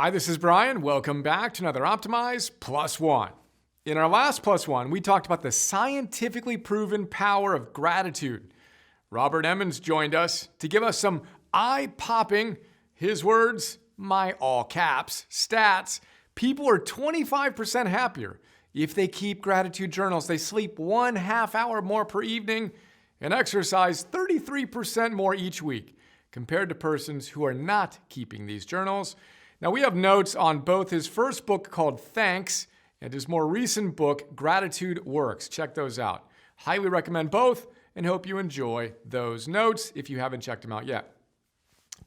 Hi, this is Brian. Welcome back to another Optimize Plus One. In our last Plus One, we talked about the scientifically proven power of gratitude. Robert Emmons joined us to give us some eye-popping, his words, my all caps, stats. People are 25% happier if they keep gratitude journals. They sleep 1/2 hour more per evening and exercise 33% more each week compared to persons who are not keeping these journals. Now, we have notes on both his first book called Thanks and his more recent book, Gratitude Works. Check those out. Highly recommend both and hope you enjoy those notes if you haven't checked them out yet.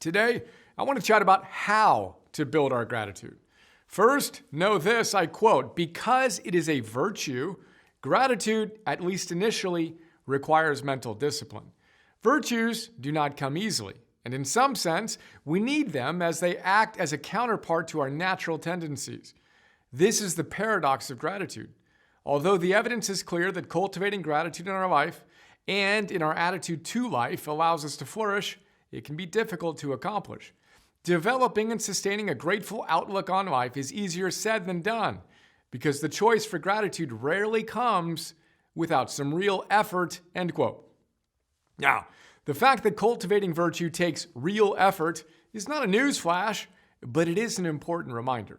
Today, I want to chat about how to build our gratitude. First, know this, I quote, because it is a virtue, gratitude, at least initially, requires mental discipline. Virtues do not come easily. And in some sense, we need them as they act as a counterpart to our natural tendencies. This is the paradox of gratitude. Although the evidence is clear that cultivating gratitude in our life and in our attitude to life allows us to flourish, it can be difficult to accomplish. Developing and sustaining a grateful outlook on life is easier said than done because the choice for gratitude rarely comes without some real effort, end quote. Now, the fact that cultivating virtue takes real effort is not a newsflash, but it is an important reminder.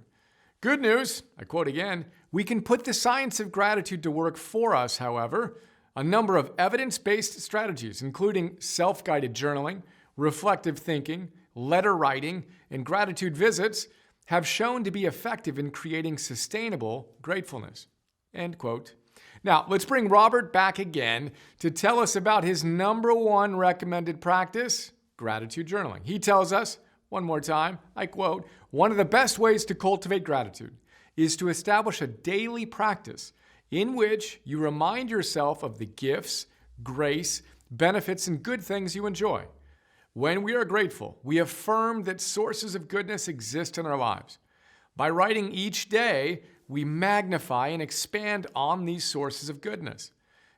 Good news, I quote again, we can put the science of gratitude to work for us, however. A number of evidence-based strategies, including self-guided journaling, reflective thinking, letter writing, and gratitude visits, have shown to be effective in creating sustainable gratefulness, end quote. Now, let's bring Robert back again to tell us about his number one recommended practice, gratitude journaling. He tells us, one more time, I quote, one of the best ways to cultivate gratitude is to establish a daily practice in which you remind yourself of the gifts, grace, benefits, and good things you enjoy. When we are grateful, we affirm that sources of goodness exist in our lives. By writing each day, we magnify and expand on these sources of goodness.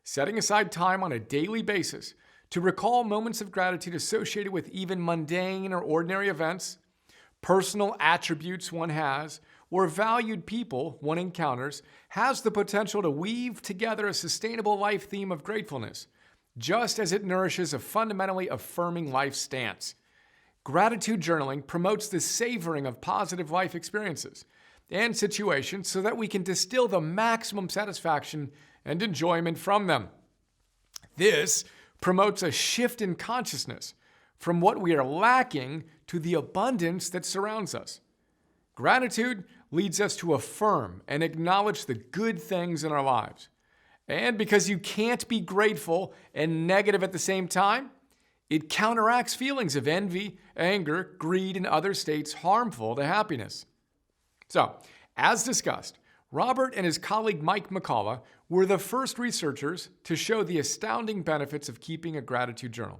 Setting aside time on a daily basis to recall moments of gratitude associated with even mundane or ordinary events, personal attributes one has, or valued people one encounters has the potential to weave together a sustainable life theme of gratefulness, just as it nourishes a fundamentally affirming life stance. Gratitude journaling promotes the savoring of positive life experiences and situations so that we can distill the maximum satisfaction and enjoyment from them. This promotes a shift in consciousness from what we are lacking to the abundance that surrounds us. Gratitude leads us to affirm and acknowledge the good things in our lives. And because you can't be grateful and negative at the same time, it counteracts feelings of envy, anger, greed, and other states harmful to happiness. So, as discussed, Robert and his colleague Mike McCullough were the first researchers to show the astounding benefits of keeping a gratitude journal.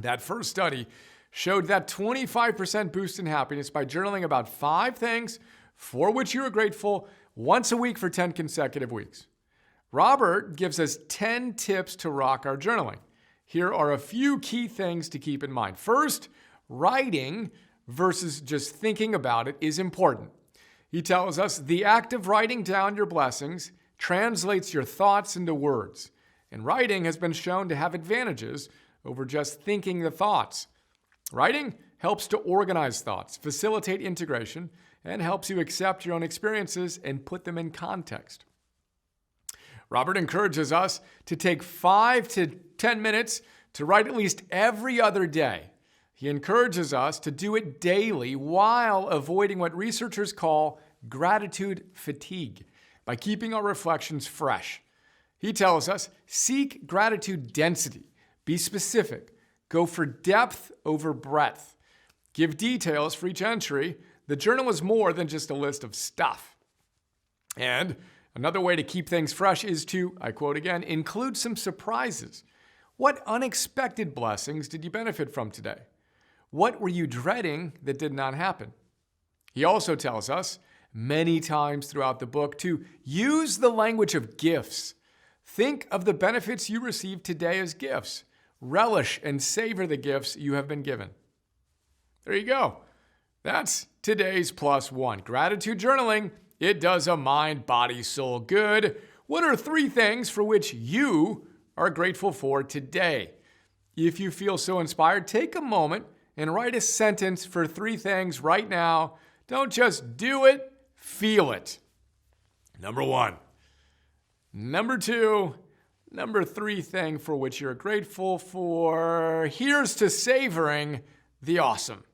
That first study showed that 25% boost in happiness by journaling about 5 things for which you are grateful once a week for 10 consecutive weeks. Robert gives us 10 tips to rock our journaling. Here are a few key things to keep in mind. First, writing versus just thinking about it is important. He tells us the act of writing down your blessings translates your thoughts into words, and writing has been shown to have advantages over just thinking the thoughts. Writing helps to organize thoughts, facilitate integration, and helps you accept your own experiences and put them in context. Robert encourages us to take 5 to 10 minutes to write at least every other day. He encourages us to do it daily while avoiding what researchers call gratitude fatigue by keeping our reflections fresh. He tells us, seek gratitude density, be specific, go for depth over breadth. Give details for each entry. The journal is more than just a list of stuff. And another way to keep things fresh is to, I quote again, include some surprises. What unexpected blessings did you benefit from today? What were you dreading that did not happen? He also tells us many times throughout the book to use the language of gifts. Think of the benefits you received today as gifts. Relish and savor the gifts you have been given. There you go. That's today's plus one. Gratitude journaling, it does a mind, body, soul good. What are 3 things for which you are grateful for today? If you feel so inspired, take a moment and write a sentence for 3 things right now. Don't just do it, feel it. Number 1. Number 2. Number 3 thing for which you're grateful for. Here's to savoring the awesome.